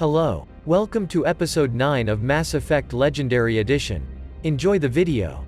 Hello. Welcome to episode 9 of Mass Effect Legendary Edition. Enjoy the video.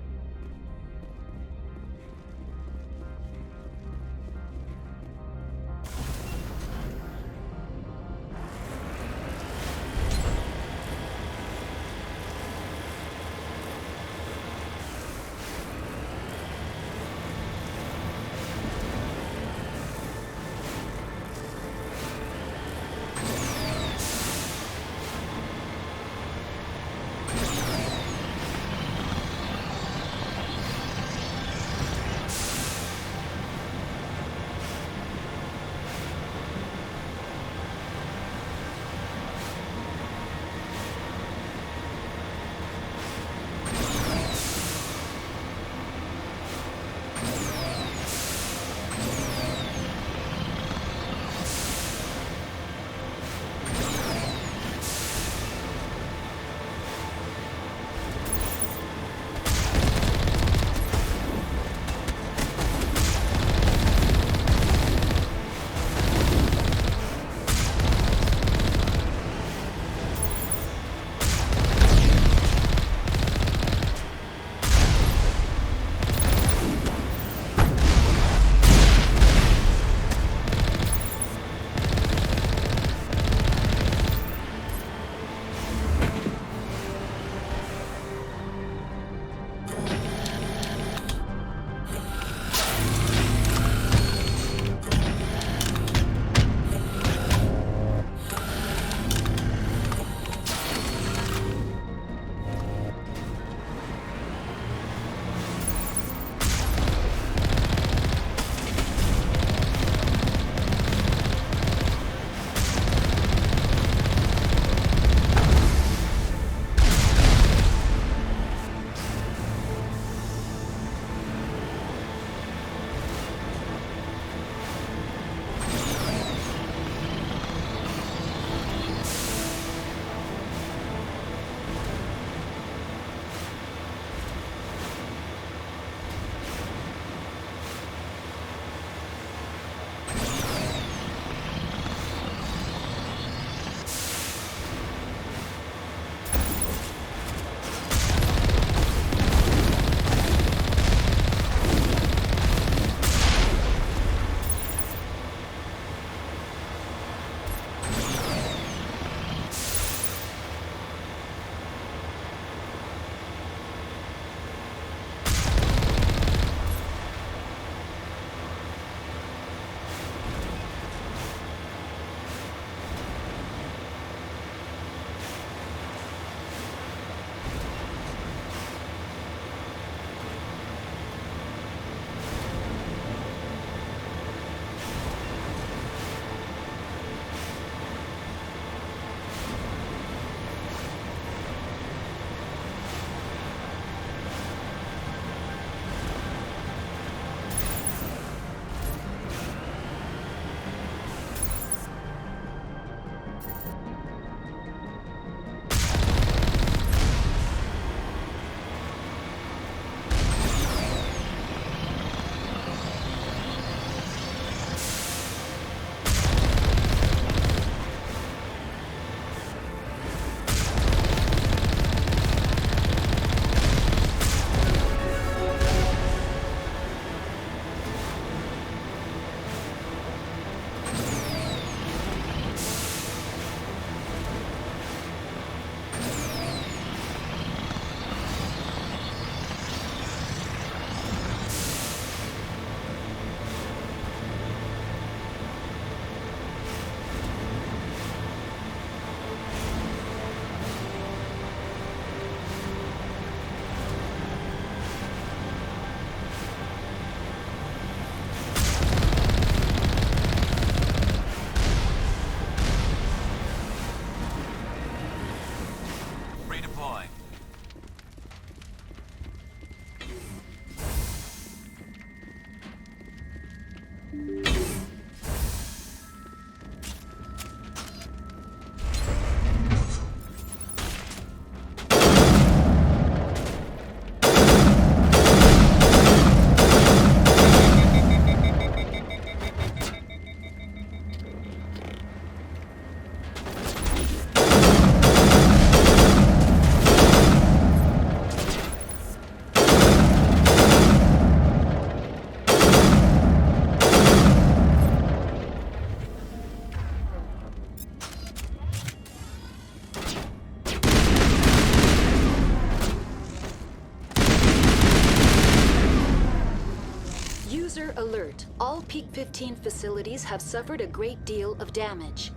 Alert! All Peak 15 facilities have suffered a great deal of damage.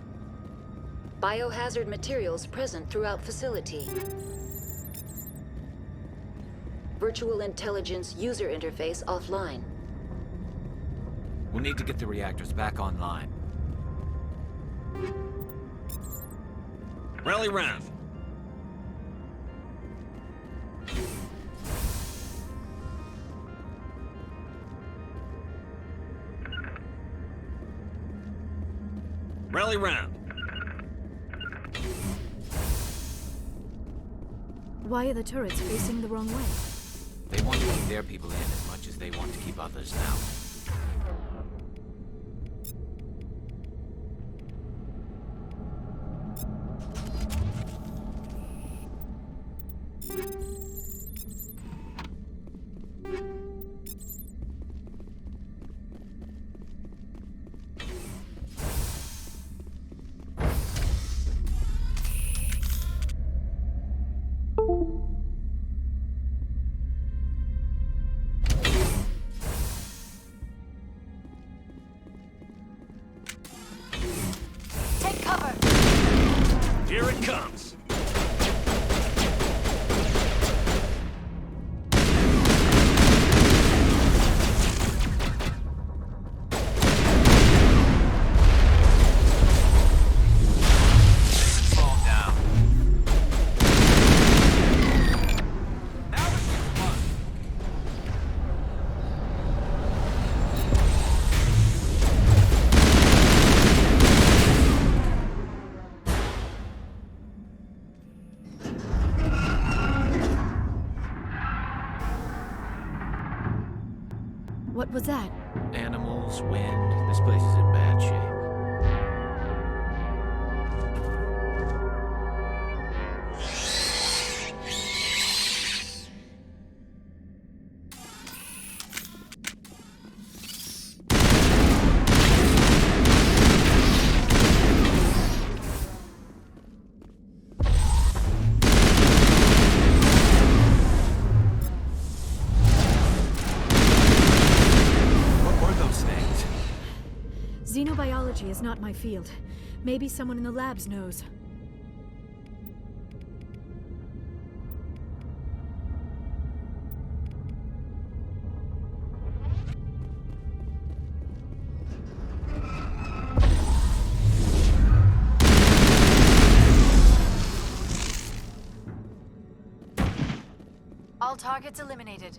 Biohazard materials present throughout facility. Virtual intelligence user interface offline. We'll need to get the reactors back online. Rally round! Rally round! Why are the turrets facing the wrong way? They want to keep their people in as much as they want to keep others out. Take cover! Here it comes! Fall down. Now it's your fun. What was that? Animals, wind. This place is in bad shape. What were those things? Xenobiology is not my field. Maybe someone in the labs knows. All targets eliminated.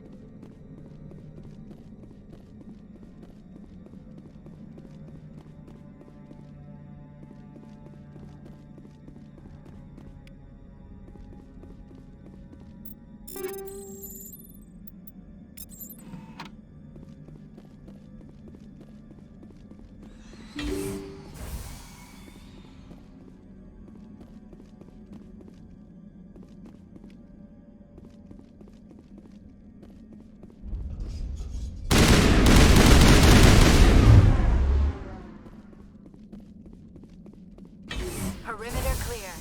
Perimeter clear.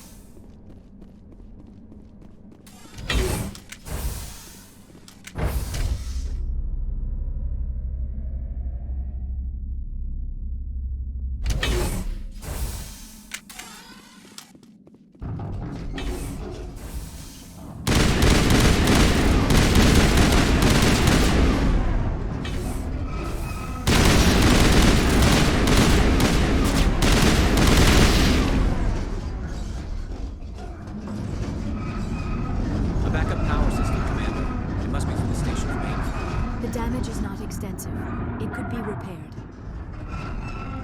A backup power system, Commander. It must be from the station's main. The damage is not extensive. It could be repaired.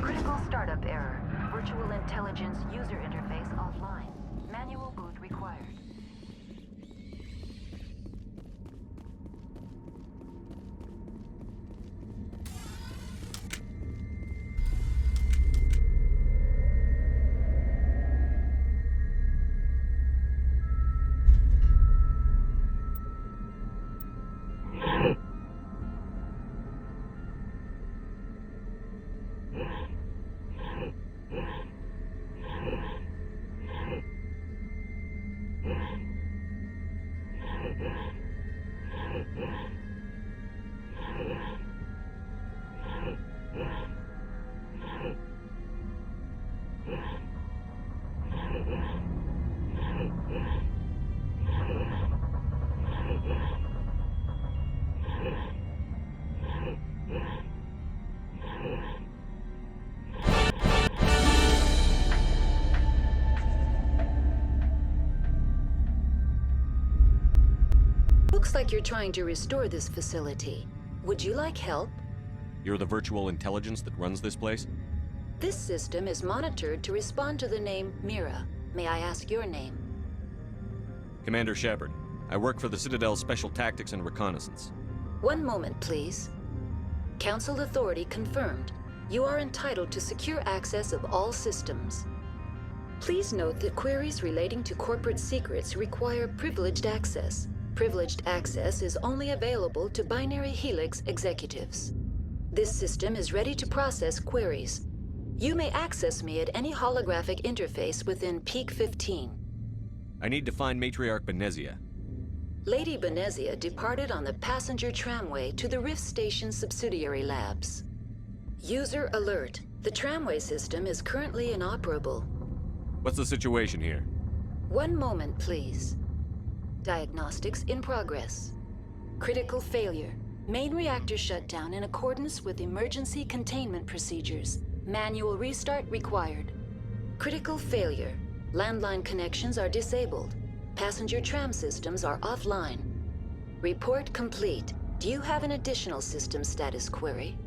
Critical startup error. Virtual intelligence user interface offline. Manual boot required. Looks like you're trying to restore this facility. Would you like help? You're the virtual intelligence that runs this place? This system is monitored to respond to the name Mira. May I ask your name? Commander Shepard. I work for the Citadel's Special Tactics and Reconnaissance. One moment, please. Council authority confirmed. You are entitled to secure access of all systems. Please note that queries relating to corporate secrets require privileged access. Privileged access is only available to Binary Helix executives. This system is ready to process queries. You may access me at any holographic interface within Peak 15. I need to find Matriarch Benezia. Lady Benezia departed on the passenger tramway to the Rift Station subsidiary labs. User alert. The tramway system is currently inoperable. What's the situation here? One moment, please. Diagnostics in progress. Critical failure. Main reactor shutdown in accordance with emergency containment procedures. Manual restart required. Critical failure. Landline connections are disabled. Passenger tram systems are offline. Report complete. Do you have an additional system status query?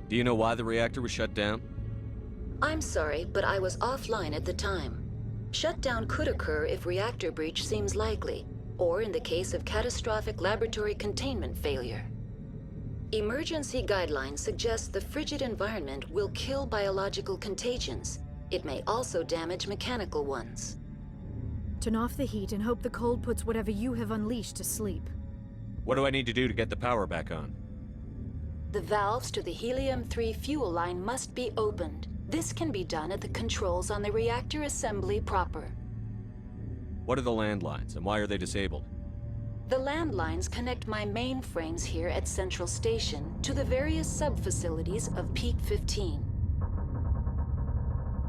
Do you know why the reactor was shut down? I'm sorry, but I was offline at the time. Shutdown could occur if reactor breach seems likely, or in the case of catastrophic laboratory containment failure. Emergency guidelines suggest the frigid environment will kill biological contagions. It may also damage mechanical ones. Turn off the heat and hope the cold puts whatever you have unleashed to sleep. What do I need to do to get the power back on? The valves to the Helium-3 fuel line must be opened. This can be done at the controls on the reactor assembly proper. What are the landlines, and why are they disabled? The landlines connect my mainframes here at Central Station to the various sub-facilities of Peak 15.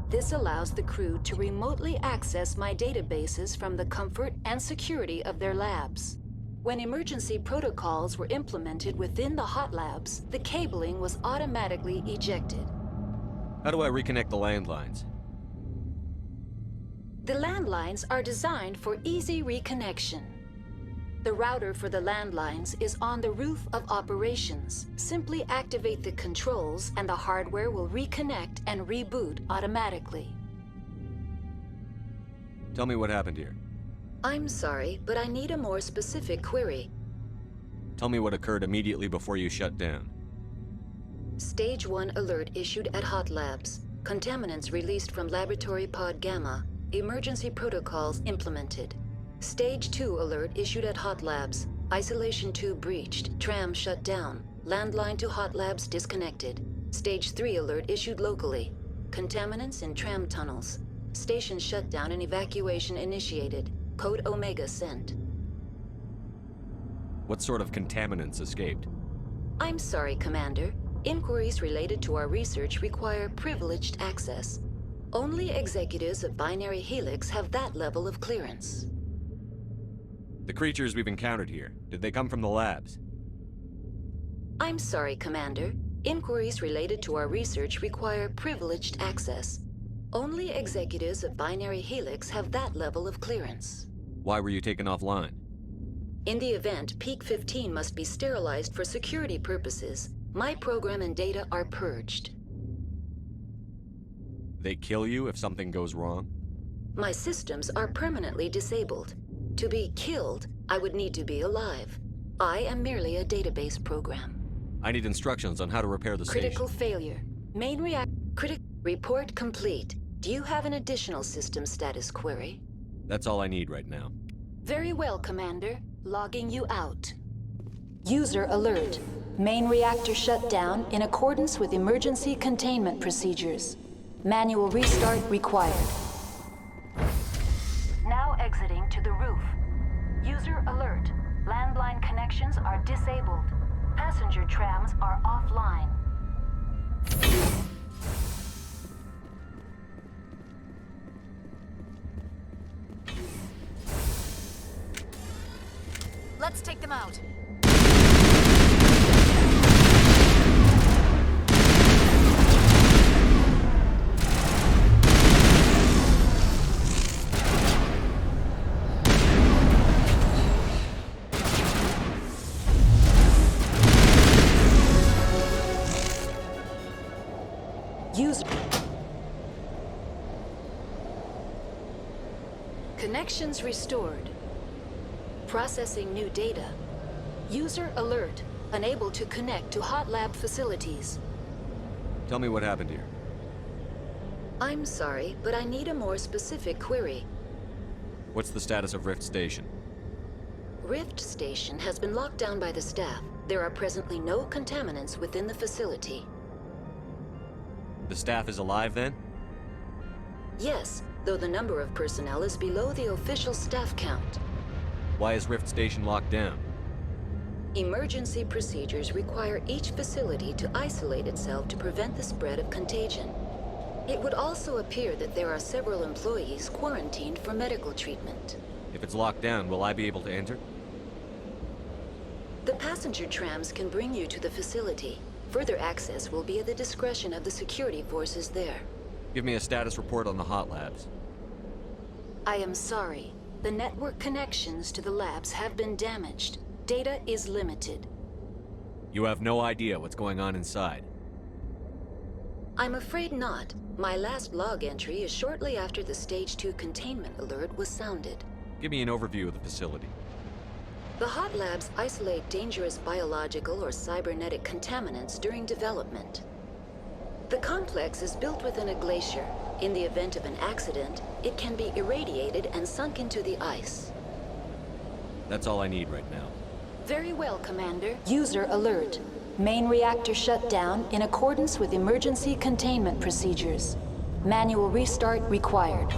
This allows the crew to remotely access my databases from the comfort and security of their labs. When emergency protocols were implemented within the hot labs, the cabling was automatically ejected. How do I reconnect the landlines? The landlines are designed for easy reconnection. The router for the landlines is on the roof of operations. Simply activate the controls and the hardware will reconnect and reboot automatically. Tell me what happened here. I'm sorry, but I need a more specific query. Tell me what occurred immediately before you shut down. Stage 1 alert issued at Hot Labs. Contaminants released from Laboratory Pod Gamma. Emergency protocols implemented. Stage 2 alert issued at Hot Labs. Isolation tube breached. Tram shut down. Landline to Hot Labs disconnected. Stage 3 alert issued locally. Contaminants in tram tunnels. Station shutdown and evacuation initiated. Code Omega sent. What sort of contaminants escaped? I'm sorry, Commander. Inquiries related to our research require privileged access. Only executives of Binary Helix have that level of clearance. The creatures we've encountered here, did they come from the labs? I'm sorry, Commander. Inquiries related to our research require privileged access. Only executives of Binary Helix have that level of clearance. Why were you taken offline? In the event, Peak 15 must be sterilized for security purposes. My program and data are purged. They kill you if something goes wrong? My systems are permanently disabled. To be killed, I would need to be alive. I am merely a database program. I need instructions on how to repair the Critical station. failure. Main report complete. Do you have an additional system status query? That's all I need right now. Very well, Commander. Logging you out. User alert. Main reactor shut down in accordance with emergency containment procedures. Manual restart required. Now exiting to the roof. User alert. Landline connections are disabled. Passenger trams are offline. Let's take them out. Connections restored. Processing new data. User alert. Unable to connect to hot lab facilities. Tell me what happened here. I'm sorry, but I need a more specific query. What's the status of Rift Station? Rift Station has been locked down by the staff. There are presently no contaminants within the facility. The staff is alive then? Yes, though the number of personnel is below the official staff count. Why is Rift Station locked down? Emergency procedures require each facility to isolate itself to prevent the spread of contagion. It would also appear that there are several employees quarantined for medical treatment. If it's locked down, will I be able to enter? The passenger trams can bring you to the facility. Further access will be at the discretion of the security forces there. Give me a status report on the hot labs. I am sorry. The network connections to the labs have been damaged. Data is limited. You have no idea what's going on inside. I'm afraid not. My last log entry is shortly after the Stage 2 containment alert was sounded. Give me an overview of the facility. The hot labs isolate dangerous biological or cybernetic contaminants during development. The complex is built within a glacier. In the event of an accident, it can be irradiated and sunk into the ice. That's all I need right now. Very well, Commander. User alert. Main reactor shut down in accordance with emergency containment procedures. Manual restart required.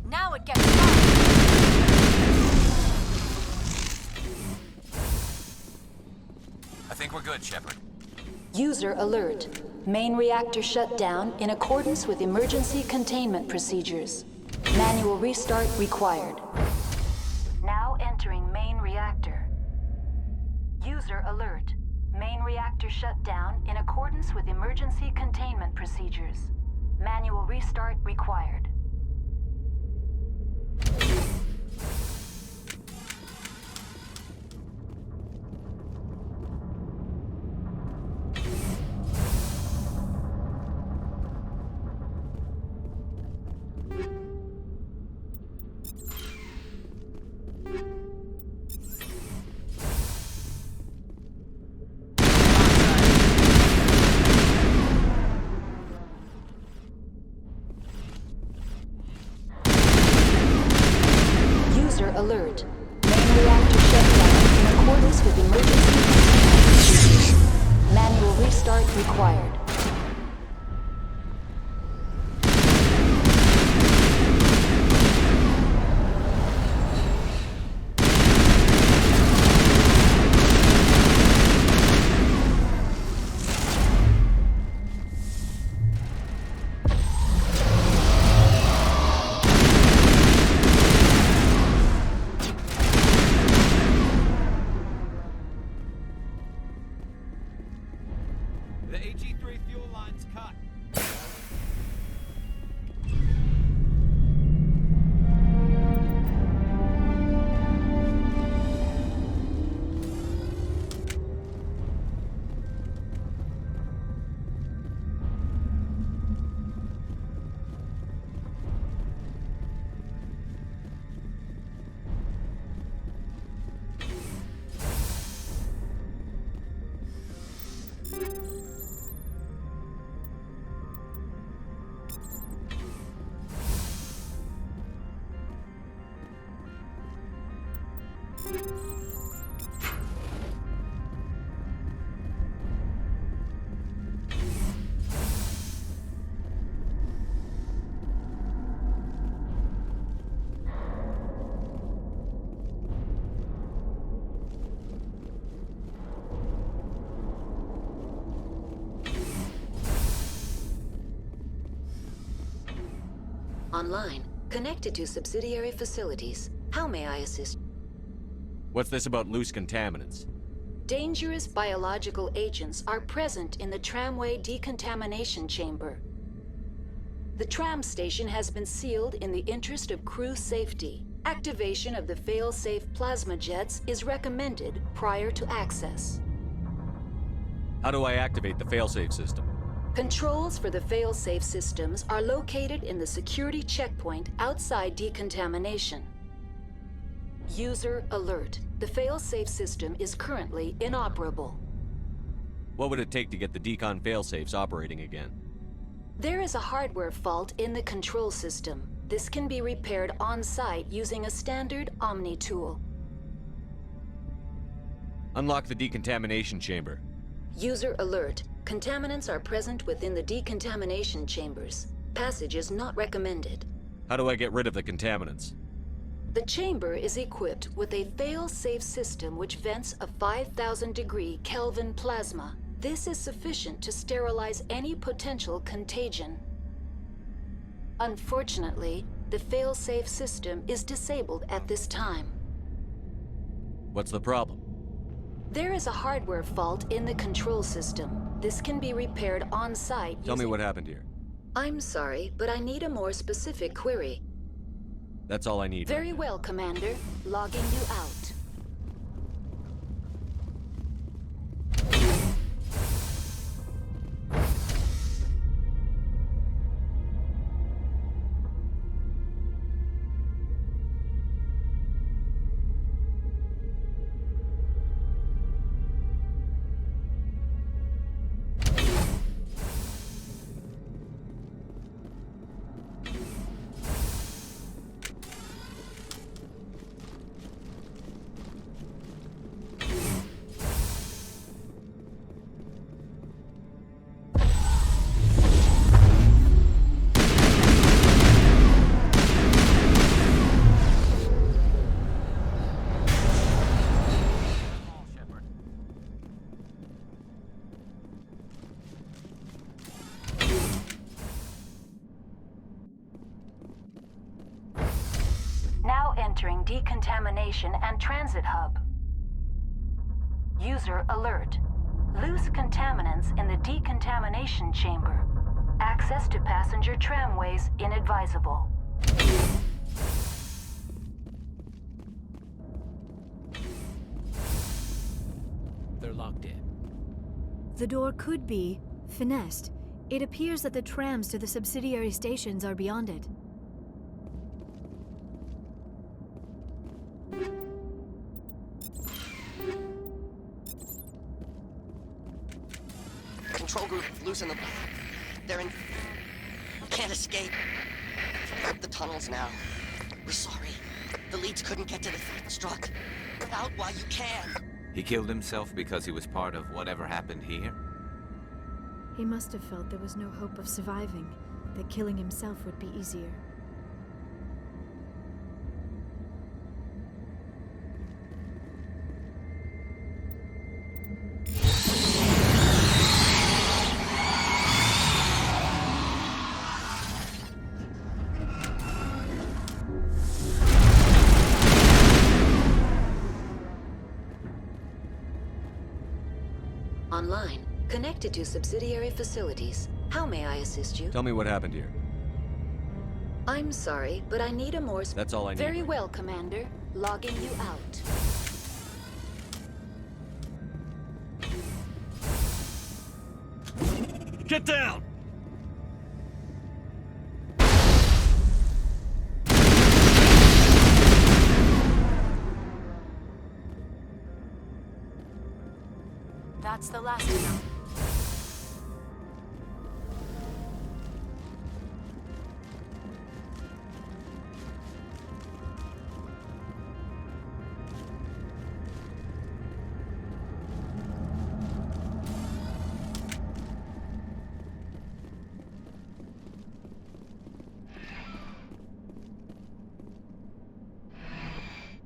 Now it gets tough. I think we're good, Shepard. User alert. Main reactor shut down in accordance with emergency containment procedures. Manual restart required. Now entering main reactor. User alert. Main reactor shut down in accordance with emergency containment procedures. Manual restart required. Alert. Main reactor shut down in accordance with emergency containment procedures. Manual restart required. Online, connected to subsidiary facilities. How may I assist? What's this about loose contaminants? Dangerous biological agents are present in the tramway decontamination chamber. The tram station has been sealed in the interest of crew safety. Activation of the fail-safe plasma jets is recommended prior to access. How do I activate the failsafe system? Controls for the fail-safe systems are located in the security checkpoint outside decontamination. User alert. The fail-safe system is currently inoperable. What would it take to get the decon failsafes operating again? There is a hardware fault in the control system. This can be repaired on-site using a standard Omni tool. Unlock the decontamination chamber. User alert. Contaminants are present within the decontamination chambers. Passage is not recommended. How do I get rid of the contaminants? The chamber is equipped with a fail-safe system which vents a 5,000-degree Kelvin plasma. This is sufficient to sterilize any potential contagion. Unfortunately, the fail-safe system is disabled at this time. What's the problem? There is a hardware fault in the control system. This can be repaired on-site. Tell me what happened here. I'm sorry, but I need a more specific query. That's all I need. Very well, Commander. Logging you out. Entering decontamination and transit hub. User alert. Loose contaminants in the decontamination chamber. Access to passenger tramways inadvisable. They're locked in. The door could be finessed. It appears that the trams to the subsidiary stations are beyond it. Control group, loosen them. They're in... Can't escape. Up the tunnels now. We're sorry. The leads couldn't get to the struck. Get out while you can. He killed himself because he was part of whatever happened here? He must have felt there was no hope of surviving, that killing himself would be easier. Online, connected to subsidiary facilities. How may I assist you? Tell me what happened here. I'm sorry, but I need a more... That's all I need. Very well, Commander. Logging you out. Get down! That's the last of them.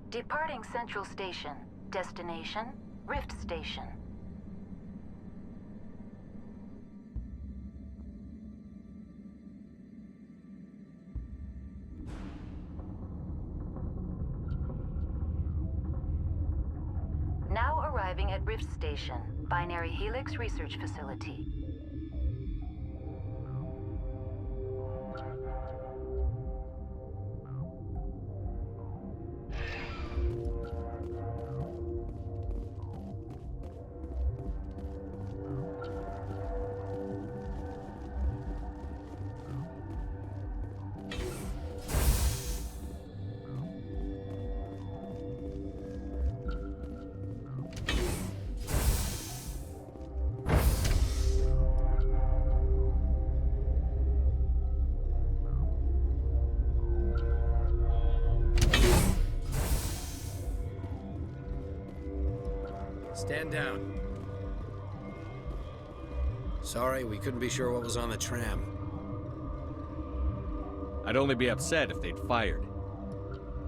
Departing Central Station. Destination, Rift Station. Now arriving at Rift Station, Binary Helix Research Facility. Stand down. Sorry, we couldn't be sure what was on the tram. I'd only be upset if they'd fired.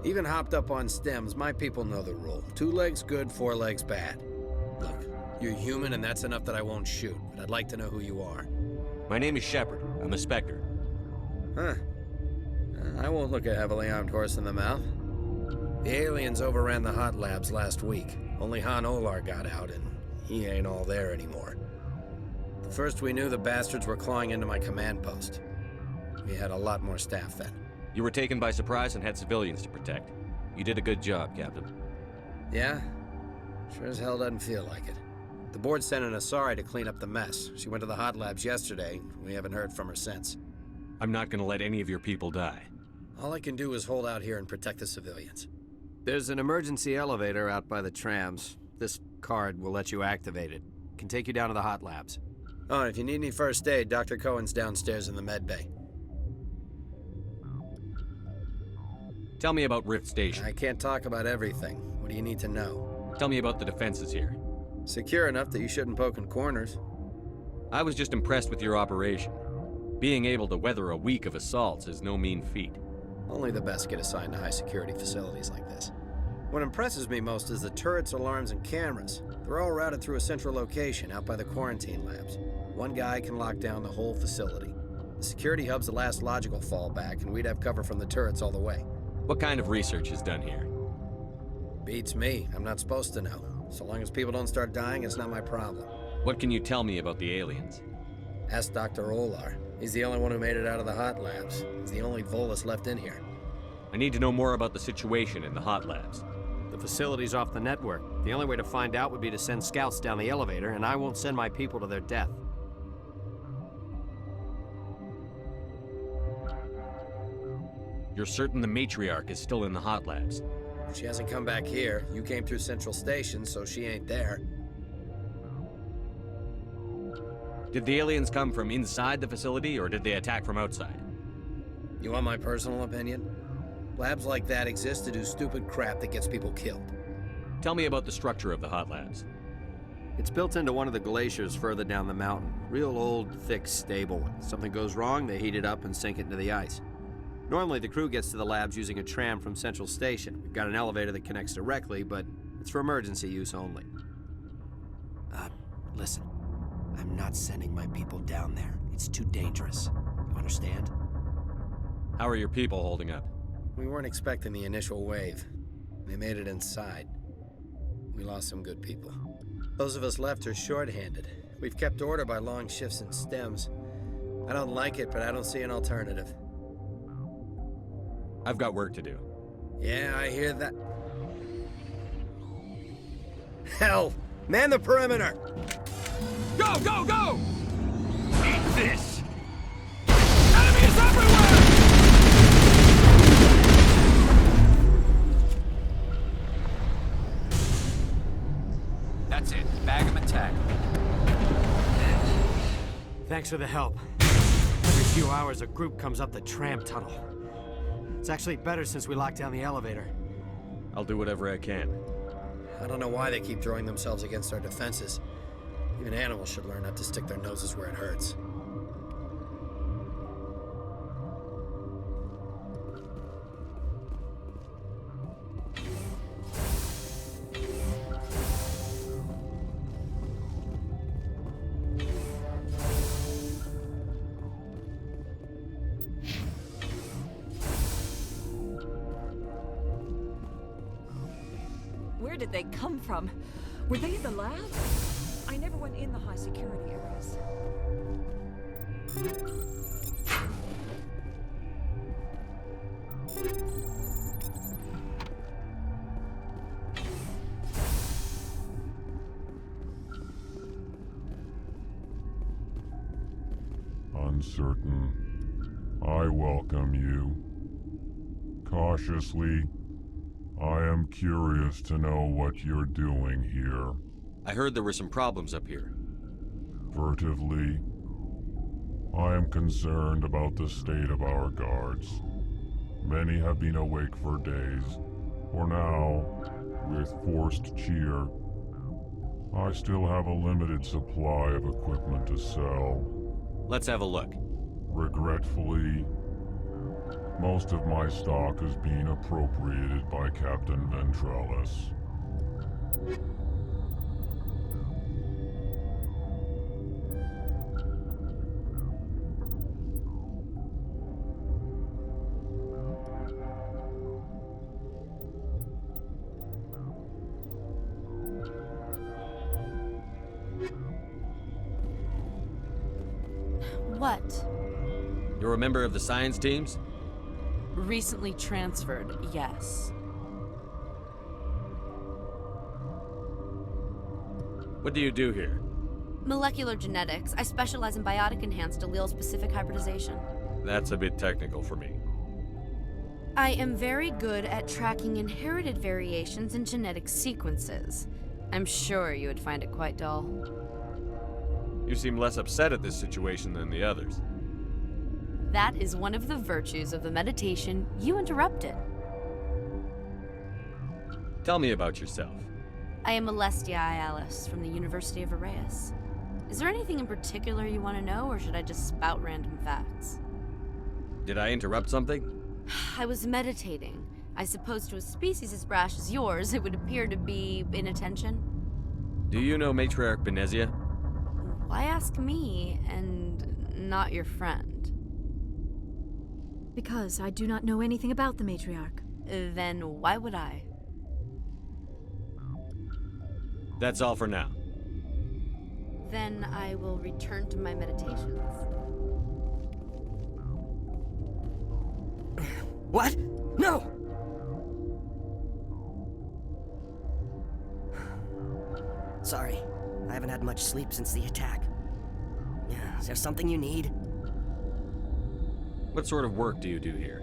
Even hopped up on stems, my people know the rule. 2 legs good, 4 legs bad. Look, you're human and that's enough that I won't shoot, but I'd like to know who you are. My name is Shepard. I'm a Spectre. Huh. I won't look a heavily armed horse in the mouth. The aliens overran the hot labs last week. Only Han Olar got out, and he ain't all there anymore. The first we knew, the bastards were clawing into my command post. We had a lot more staff then. You were taken by surprise and had civilians to protect. You did a good job, Captain. Yeah? Sure as hell doesn't feel like it. The board sent an Asari to clean up the mess. She went to the hot labs yesterday. We haven't heard from her since. I'm not gonna let any of your people die. All I can do is hold out here and protect the civilians. There's an emergency elevator out by the trams. This card will let you activate it. Can take you down to the hot labs. Oh, and if you need any first aid, Dr. Cohen's downstairs in the med bay. Tell me about Rift Station. I can't talk about everything. What do you need to know? Tell me about the defenses here. Secure enough that you shouldn't poke in corners. I was just impressed with your operation. Being able to weather a week of assaults is no mean feat. Only the best get assigned to high-security facilities like this. What impresses me most is the turrets, alarms, and cameras. They're all routed through a central location out by the quarantine labs. One guy can lock down the whole facility. The security hub's the last logical fallback, and we'd have cover from the turrets all the way. What kind of research is done here? Beats me. I'm not supposed to know. So long as people don't start dying, it's not my problem. What can you tell me about the aliens? Ask Dr. Olar. He's the only one who made it out of the hot labs. He's the only Volus left in here. I need to know more about the situation in the hot labs. The facility's off the network. The only way to find out would be to send scouts down the elevator, and I won't send my people to their death. You're certain the matriarch is still in the hot labs? She hasn't come back here. You came through Central Station, so she ain't there. Did the aliens come from inside the facility, or did they attack from outside? You want my personal opinion? Labs like that exist to do stupid crap that gets people killed. Tell me about the structure of the hot labs. It's built into one of the glaciers further down the mountain. Real old, thick, stable. If something goes wrong, they heat it up and sink it into the ice. Normally, the crew gets to the labs using a tram from Central Station. We've got an elevator that connects directly, but it's for emergency use only. Listen. I'm not sending my people down there. It's too dangerous. You understand? How are your people holding up? We weren't expecting the initial wave. They made it inside. We lost some good people. Those of us left are short-handed. We've kept order by long shifts and stems. I don't like it, but I don't see an alternative. I've got work to do. Yeah, I hear that. Hell! Man the perimeter! Go, go, go! Eat this! Enemies everywhere! That's it. Bag 'em and tag 'em. Thanks for the help. Every few hours, a group comes up the tram tunnel. It's actually better since we locked down the elevator. I'll do whatever I can. I don't know why they keep throwing themselves against our defenses. Even animals should learn not to stick their noses where it hurts. Where did they come from? Were they in the lab? I never went in the high security areas. Uncertain, I welcome you. Cautiously, I am curious to know what you're doing here. I heard there were some problems up here. Furtively, I am concerned about the state of our guards. Many have been awake for days, for now, with forced cheer, I still have a limited supply of equipment to sell. Let's have a look. Regretfully, most of my stock is being appropriated by Captain Ventralis. What? You're a member of the science teams? Recently transferred, yes. What do you do here? Molecular genetics. I specialize in biotic-enhanced allele-specific hybridization. That's a bit technical for me. I am very good at tracking inherited variations in genetic sequences. I'm sure you would find it quite dull. You seem less upset at this situation than the others. That is one of the virtues of the meditation you interrupted. Tell me about yourself. I am Alestia Ialis from the University of Arraeus. Is there anything in particular you want to know, or should I just spout random facts? Did I interrupt something? I was meditating. I suppose to a species as brash as yours, it would appear to be inattention. Do you know Matriarch Benezia? Why ask me, and not your friend? Because I do not know anything about the Matriarch. Then why would I? That's all for now. Then I will return to my meditations. What? No! Sorry, I haven't had much sleep since the attack. Is there something you need? What sort of work do you do here?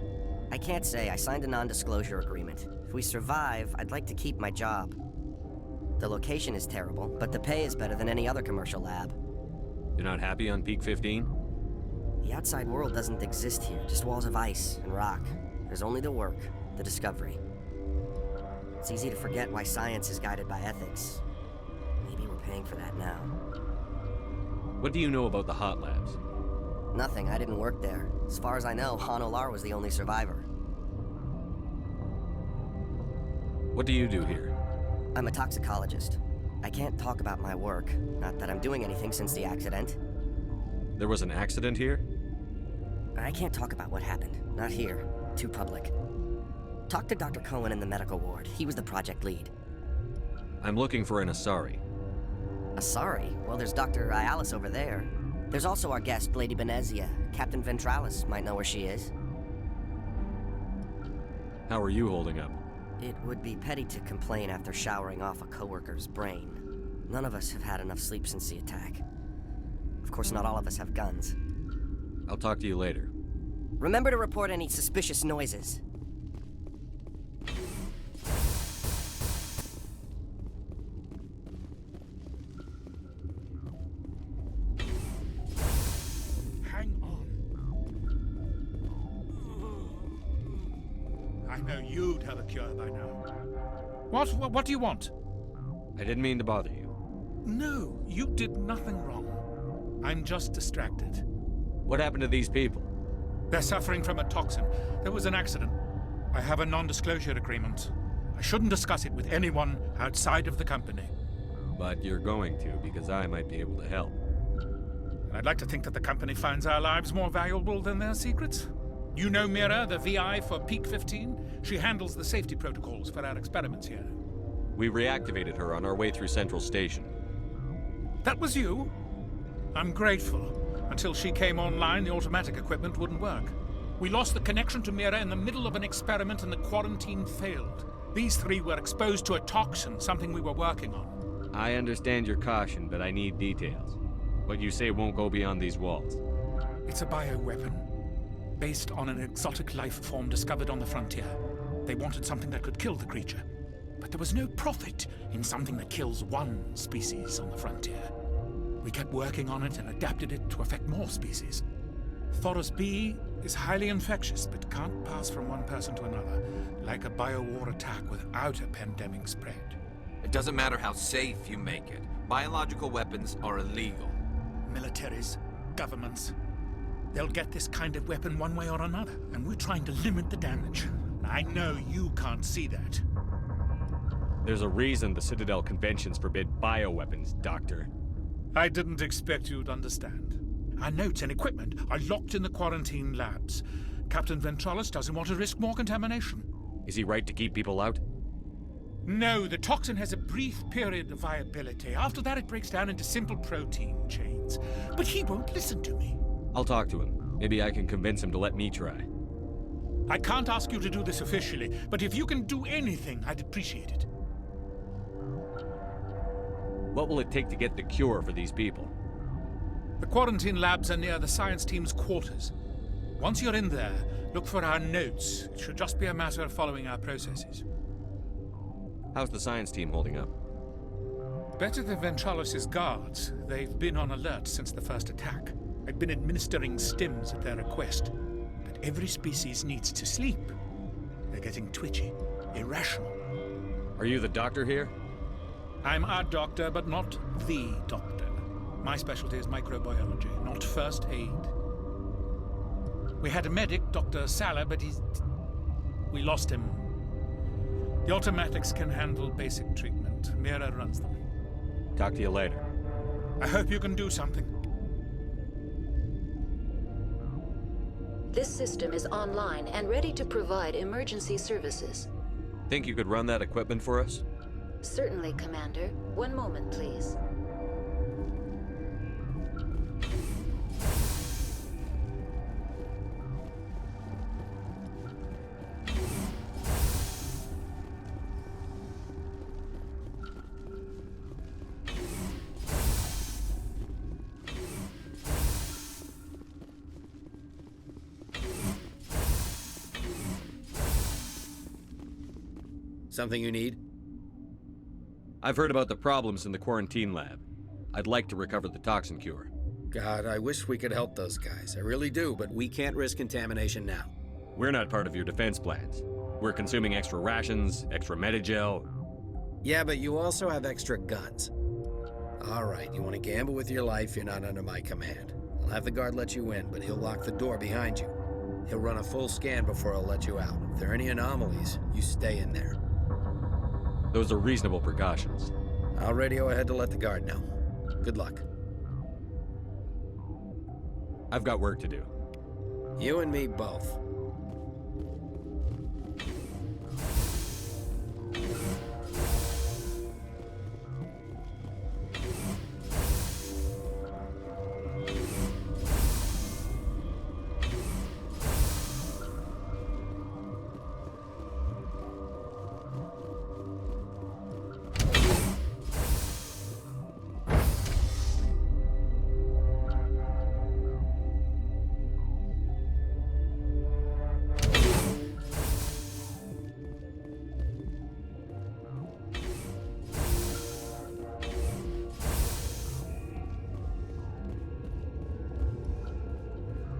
I can't say. I signed a non-disclosure agreement. If we survive, I'd like to keep my job. The location is terrible, but the pay is better than any other commercial lab. You're not happy on Peak 15? The outside world doesn't exist here, just walls of ice and rock. There's only the work, the discovery. It's easy to forget why science is guided by ethics. Maybe we're paying for that now. What do you know about the Hot Labs? Nothing, I didn't work there. As far as I know, Han Olar was the only survivor. What do you do here? I'm a toxicologist. I can't talk about my work. Not that I'm doing anything since the accident. There was an accident here? I can't talk about what happened. Not here. Too public. Talk to Dr. Cohen in the medical ward. He was the project lead. I'm looking for an Asari. Asari? Well, there's Dr. Ialis over there. There's also our guest, Lady Benezia. Captain Ventralis might know where she is. How are you holding up? It would be petty to complain after showering off a coworker's brain. None of us have had enough sleep since the attack. Of course, not all of us have guns. I'll talk to you later. Remember to report any suspicious noises. Hang on. I know you'd have a cure by now. What do you want? I didn't mean to bother you. No, you did nothing wrong. I'm just distracted. What happened to these people? They're suffering from a toxin. There was an accident. I have a non-disclosure agreement. I shouldn't discuss it with anyone outside of the company. But you're going to, because I might be able to help. And I'd like to think that the company finds our lives more valuable than their secrets. You know Mira, the VI for Peak 15? She handles the safety protocols for our experiments here. We reactivated her on our way through Central Station. That was you? I'm grateful. Until she came online, the automatic equipment wouldn't work. We lost the connection to Mira in the middle of an experiment and the quarantine failed. These three were exposed to a toxin, something we were working on. I understand your caution, but I need details. What you say won't go beyond these walls. It's a bioweapon, based on an exotic life form discovered on the frontier. They wanted something that could kill the creature. But there was no profit in something that kills one species on the frontier. We kept working on it and adapted it to affect more species. Thoros B is highly infectious, but can't pass from one person to another, like a biowar attack without a pandemic spread. It doesn't matter how safe you make it. Biological weapons are illegal. Militaries, governments, they'll get this kind of weapon one way or another, and we're trying to limit the damage. I know you can't see that. There's a reason the Citadel conventions forbid bioweapons, Doctor. I didn't expect you'd understand. Our notes and equipment are locked in the quarantine labs. Captain Ventralis doesn't want to risk more contamination. Is he right to keep people out? No, the toxin has a brief period of viability. After that, it breaks down into simple protein chains. But he won't listen to me. I'll talk to him. Maybe I can convince him to let me try. I can't ask you to do this officially, but if you can do anything, I'd appreciate it. What will it take to get the cure for these people? The quarantine labs are near the science team's quarters. Once you're in there, look for our notes. It should just be a matter of following our processes. How's the science team holding up? Better than Ventralis' guards. They've been on alert since the first attack. I've been administering stims at their request. But every species needs to sleep. They're getting twitchy, irrational. Are you the doctor here? I'm our doctor, but not the doctor. My specialty is microbiology, not first aid. We had a medic, Dr. Sala, but we lost him. The automatics can handle basic treatment. Mira runs them. Talk to you later. I hope you can do something. This system is online and ready to provide emergency services. Think you could run that equipment for us? Certainly, Commander. One moment, please. Something you need? I've heard about the problems in the quarantine lab. I'd like to recover the toxin cure. God, I wish we could help those guys. I really do, but we can't risk contamination now. We're not part of your defense plans. We're consuming extra rations, extra Medigel. Yeah, but you also have extra guns. All right, you want to gamble with your life, you're not under my command. I'll have the guard let you in, but he'll lock the door behind you. He'll run a full scan before he'll let you out. If there are any anomalies, you stay in there. Those are reasonable precautions. I'll radio ahead to let the guard know. Good luck. I've got work to do. You and me both.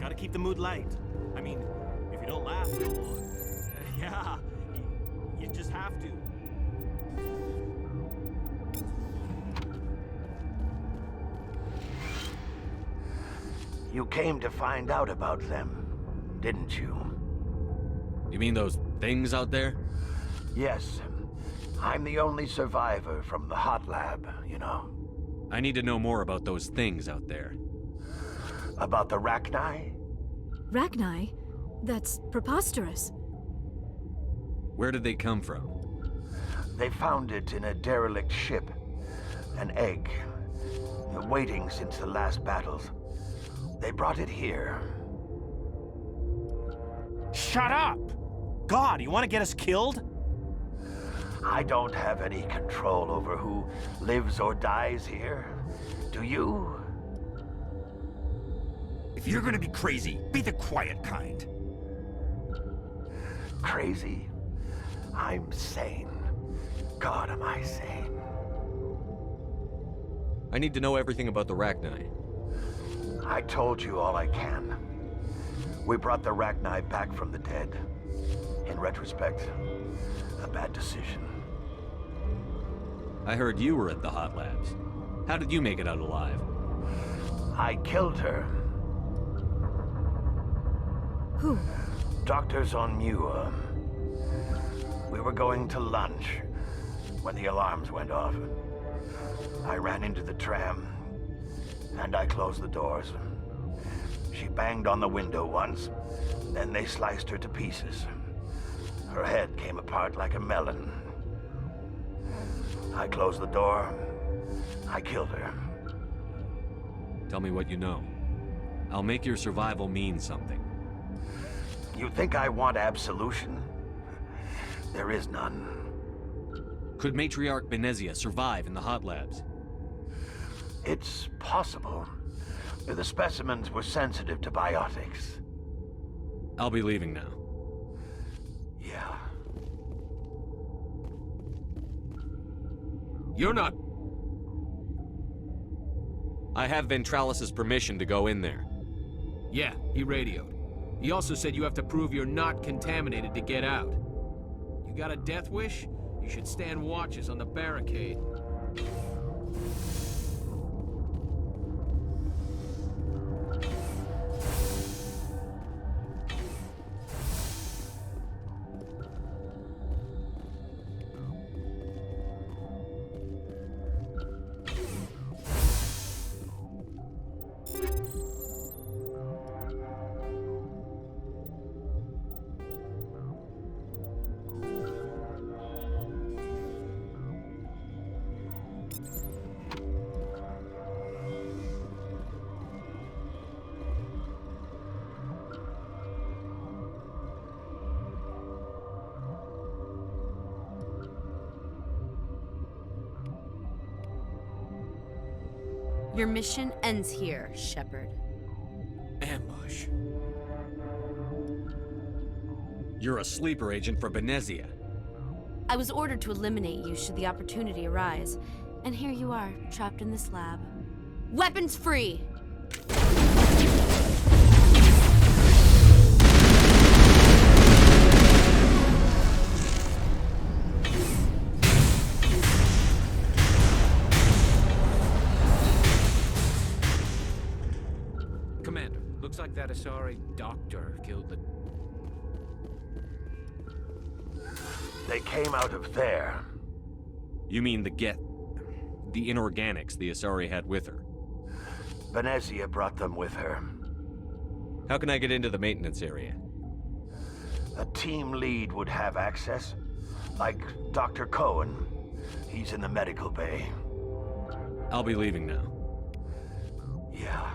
Gotta keep the mood light. I mean, if you don't laugh, you'll... yeah, you just have to. You came to find out about them, didn't you? You mean those things out there? Yes. I'm the only survivor from the hot lab, you know. I need to know more about those things out there. About the Rachni? Rachni? That's preposterous. Where did they come from? They found it in a derelict ship. An egg. Waiting since the last battles. They brought it here. Shut up! God, you want to get us killed? I don't have any control over who lives or dies here. Do you? If you're gonna be crazy, be the quiet kind. Crazy? I'm sane. God, am I sane? I need to know everything about the Rachni. I told you all I can. We brought the Rachni back from the dead. In retrospect, a bad decision. I heard you were at the Hot Labs. How did you make it out alive? I killed her. Who? Doctors on Muir. We were going to lunch when the alarms went off. I ran into the tram, and I closed the doors. She banged on the window once, then they sliced her to pieces. Her head came apart like a melon. I closed the door. I killed her. Tell me what you know. I'll make your survival mean something. You think I want absolution? There is none. Could Matriarch Benezia survive in the Hot Labs? It's possible. The specimens were sensitive to biotics. I'll be leaving now. Yeah. You're not... I have Ventralis's permission to go in there. Yeah, he radioed. He also said you have to prove you're not contaminated to get out. You got a death wish? You should stand watches on the barricade. Your mission ends here, Shepard. Ambush. You're a sleeper agent for Benezia. I was ordered to eliminate you should the opportunity arise, and here you are, trapped in this lab. Weapons free! Commander, looks like that Asari doctor killed the... They came out of there. You mean the inorganics the Asari had with her? Benezia brought them with her. How can I get into the maintenance area? A team lead would have access. Like Dr. Cohen. He's in the medical bay. I'll be leaving now. Yeah.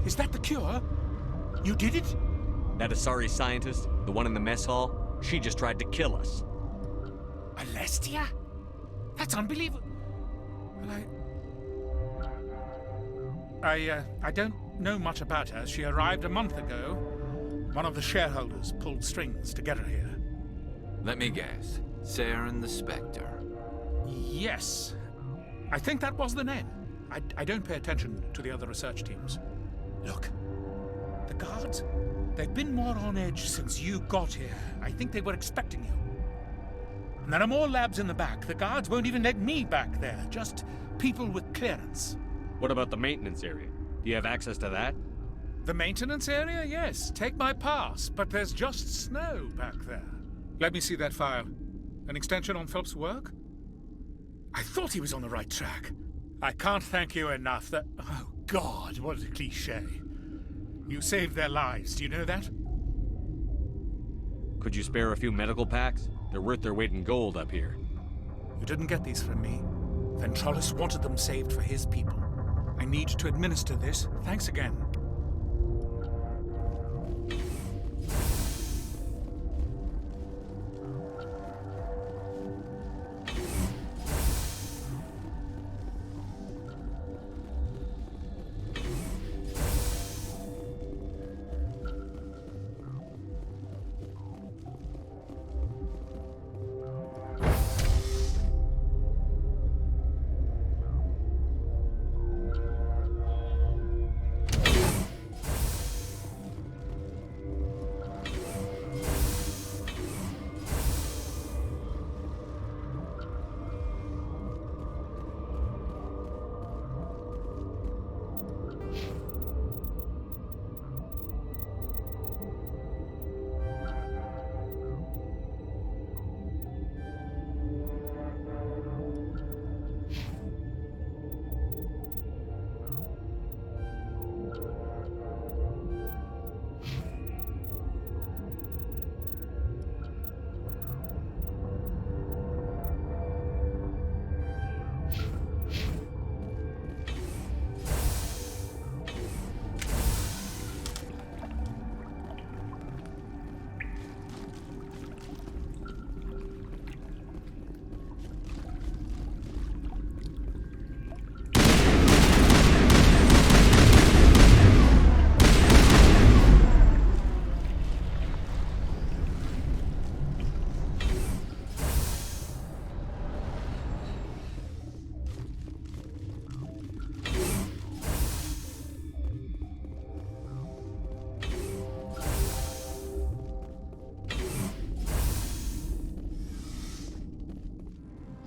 Is that the cure? You did it? That Asari scientist, the one in the mess hall, she just tried to kill us. Alestia? That's unbelievable. Well, I don't know much about her. She arrived a month ago. One of the shareholders pulled strings to get her here. Let me guess. Saren the Spectre. Yes. I think that was the name. I don't pay attention to the other research teams. Look, The guards? They've been more on edge since you got here. I think they were expecting you. And there are more labs in the back. The guards won't even let me back there. Just people with clearance. What about the maintenance area? Do you have access to that? The maintenance area? Yes. Take my pass. But there's just snow back there. Let me see that file. An extension on Phelps' work? I thought he was on the right track. I can't thank you enough. Oh, God, what a cliché. You saved their lives. Do you know that? Could you spare a few medical packs? They're worth their weight in gold up here. You didn't get these from me. Ventralis wanted them saved for his people. I need to administer this. Thanks again.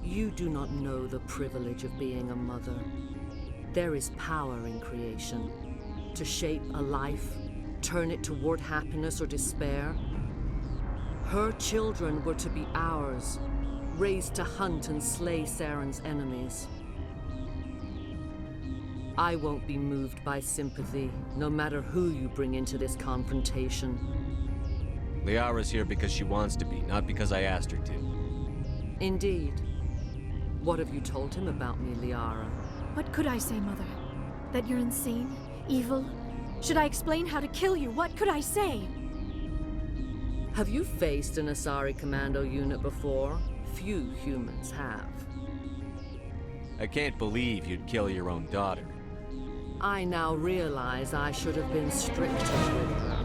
You do not know the privilege of being a mother. There is power in creation. To shape a life, turn it toward happiness or despair. Her children were to be ours, raised to hunt and slay Saren's enemies. I won't be moved by sympathy, no matter who you bring into this confrontation. Liara's here because she wants to be, not because I asked her to. Indeed. What have you told him about me, Liara? What could I say, Mother? That you're insane? Evil? Should I explain how to kill you? What could I say? Have you faced an Asari commando unit before? Few humans have. I can't believe you'd kill your own daughter. I now realize I should have been stricter with her.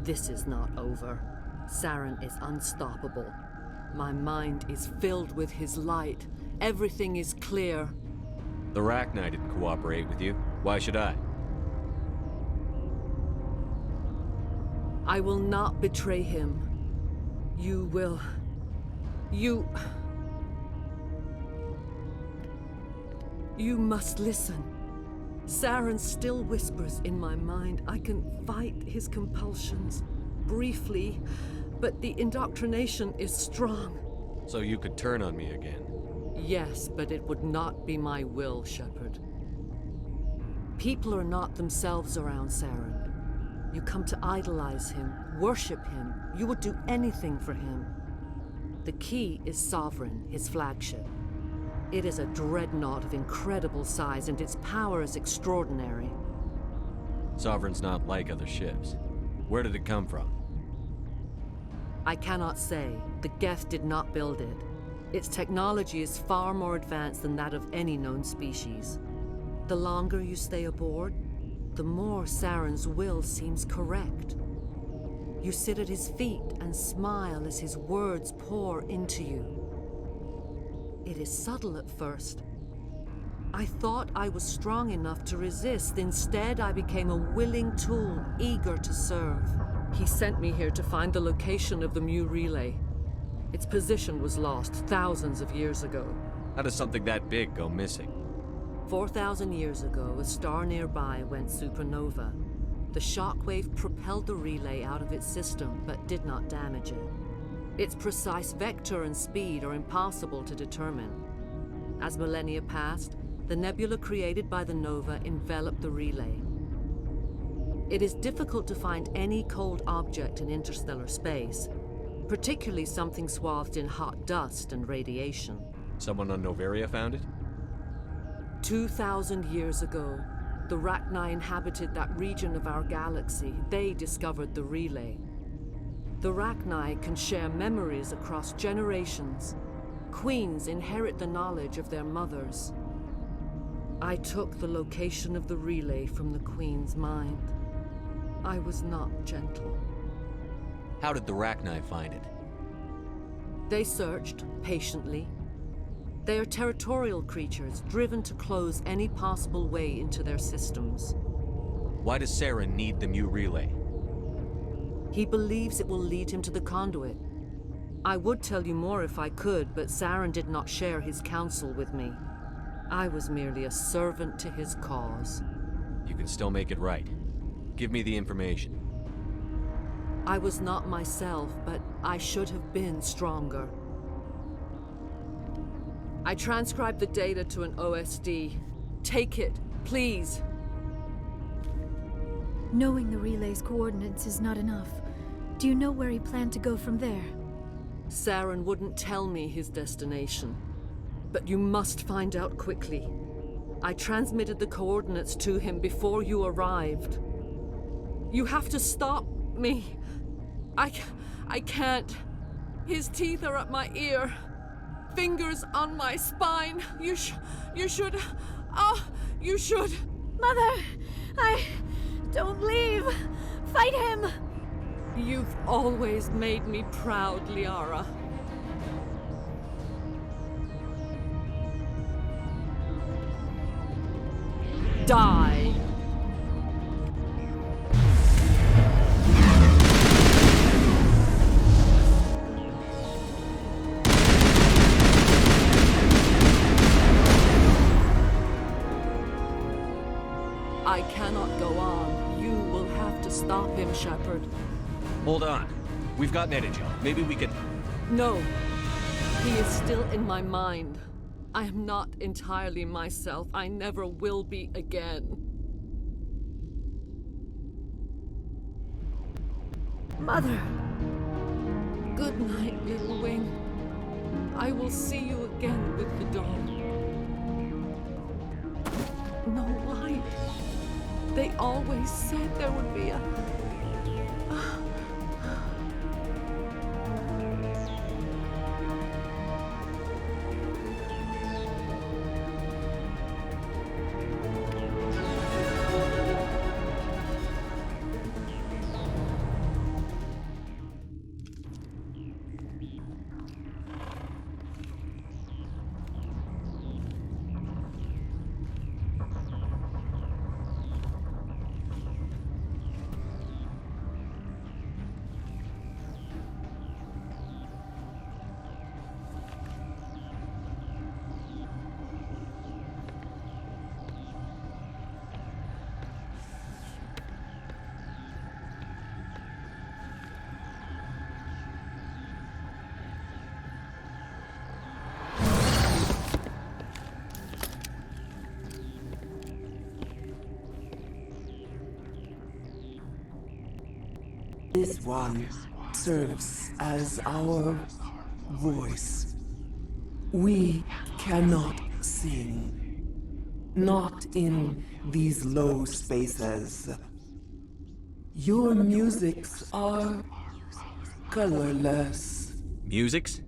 This is not over. Saren is unstoppable. My mind is filled with his light. Everything is clear. The Rachni didn't cooperate with you. Why should I? I will not betray him. You will... You must listen. Saren still whispers in my mind. I can fight his compulsions, briefly, but the indoctrination is strong. So you could turn on me again? Yes, but it would not be my will, Shepard. People are not themselves around Saren. You come to idolize him, worship him. You would do anything for him. The key is Sovereign, his flagship. It is a dreadnought of incredible size, and its power is extraordinary. Sovereign's not like other ships. Where did it come from? I cannot say. The Geth did not build it. Its technology is far more advanced than that of any known species. The longer you stay aboard, the more Saren's will seems correct. You sit at his feet and smile as his words pour into you. It is subtle at first. I thought I was strong enough to resist. Instead, I became a willing tool, eager to serve. He sent me here to find the location of the Mu relay. Its position was lost thousands of years ago. How does something that big go missing? 4,000 years ago, a star nearby went supernova. The shockwave propelled the relay out of its system, but did not damage it. Its precise vector and speed are impossible to determine. As millennia passed, the nebula created by the nova enveloped the relay. It is difficult to find any cold object in interstellar space, particularly something swathed in hot dust and radiation. Someone on Noveria found it? 2,000 years ago, the Rachni inhabited that region of our galaxy. They discovered the relay. The Rachni can share memories across generations. Queens inherit the knowledge of their mothers. I took the location of the relay from the Queen's mind. I was not gentle. How did the Rachni find it? They searched, patiently. They are territorial creatures, driven to close any possible way into their systems. Why does Saren need the Mu relay? He believes it will lead him to the conduit. I would tell you more if I could, but Saren did not share his counsel with me. I was merely a servant to his cause. You can still make it right. Give me the information. I was not myself, but I should have been stronger. I transcribed the data to an OSD. Take it, please. Knowing the relay's coordinates is not enough. Do you know where he planned to go from there? Saren wouldn't tell me his destination. But you must find out quickly. I transmitted the coordinates to him before you arrived. You have to stop me. I can't. His teeth are at my ear. Fingers on my spine. You should. You should. Mother! Don't leave! Fight him! You've always made me proud, Liara. Die! I cannot go on. You will have to stop him, Shepard. Hold on. We've got Netagel. Maybe we can... No. He is still in my mind. I am not entirely myself. I never will be again. Mother! Good night, little wing. I will see you again with the dawn. No light. They always said there would be a... This one serves as our voice. We cannot sing. Not in these low spaces. Your musics are colorless. Musics?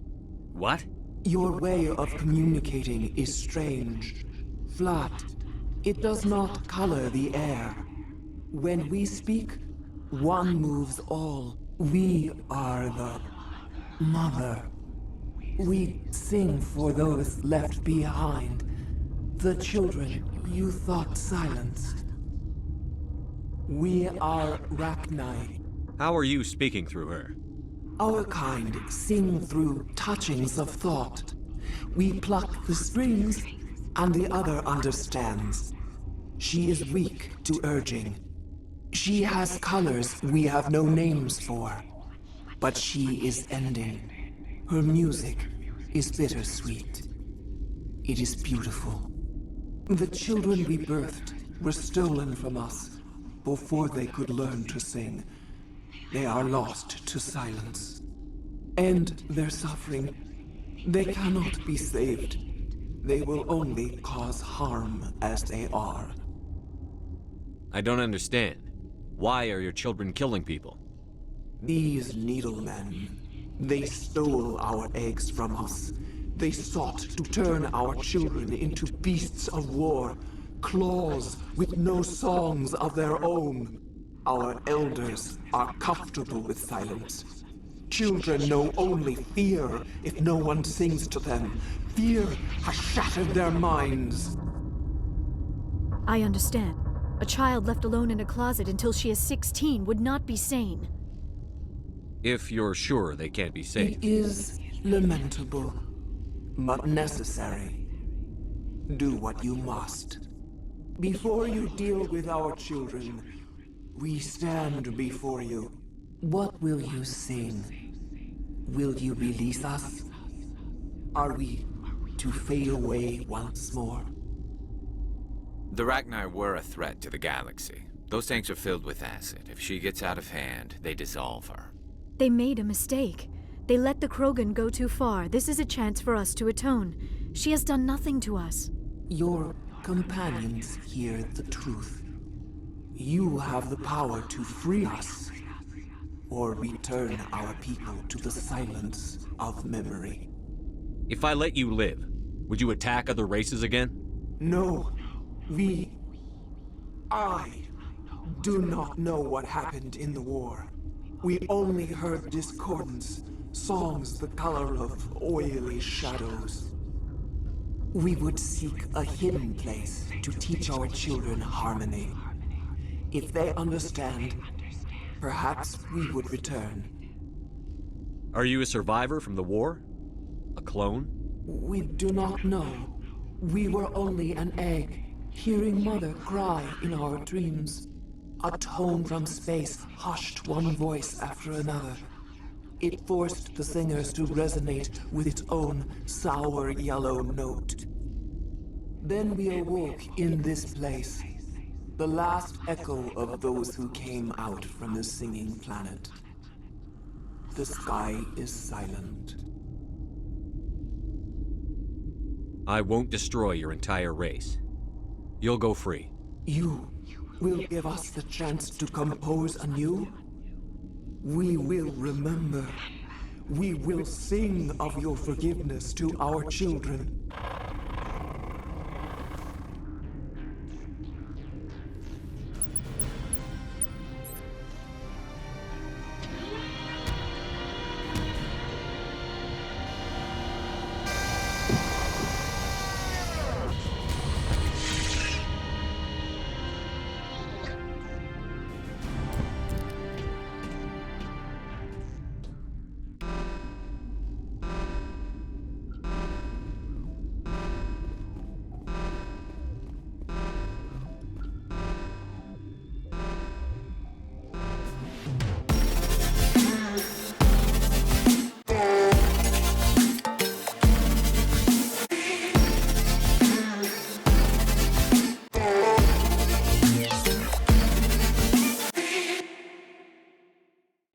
What? Your way of communicating is strange. Flat. It does not color the air. When we speak, one moves all. We are the mother. We sing for those left behind. The children you thought silenced. We are Rachni. How are you speaking through her? Our kind sing through touchings of thought. We pluck the strings, and the other understands. She is weak to urging. She has colors we have no names for. But she is ending. Her music is bittersweet. It is beautiful. The children we birthed were stolen from us before they could learn to sing. They are lost to silence. And their suffering, they cannot be saved. They will only cause harm as they are. I don't understand. Why are your children killing people? These needlemen, they stole our eggs from us. They sought to turn our children into beasts of war, claws with no songs of their own. Our elders are comfortable with silence. Children know only fear if no one sings to them. Fear has shattered their minds. I understand. A child left alone in a closet until she is 16 would not be sane. If you're sure they can't be saved. It is lamentable, but necessary. Do what you must. Before you deal with our children, we stand before you. What will you sing? Will you release us? Are we to fade away once more? The Rachni were a threat to the galaxy. Those tanks are filled with acid. If she gets out of hand, they dissolve her. They made a mistake. They let the Krogan go too far. This is a chance for us to atone. She has done nothing to us. Your companions hear the truth. You have the power to free us, or return our people to the silence of memory. If I let you live, would you attack other races again? No. I do not know what happened in the war. We only heard discordance, songs the color of oily shadows. We would seek a hidden place to teach our children harmony. If they understand, perhaps we would return. Are you a survivor from the war? A clone? We do not know. We were only an egg, hearing Mother cry in our dreams. A tone from space hushed one voice after another. It forced the singers to resonate with its own sour yellow note. Then we awoke in this place, the last echo of those who came out from the singing planet. The sky is silent. I won't destroy your entire race. You'll go free. You will give us the chance to compose anew? We will remember. We will sing of your forgiveness to our children.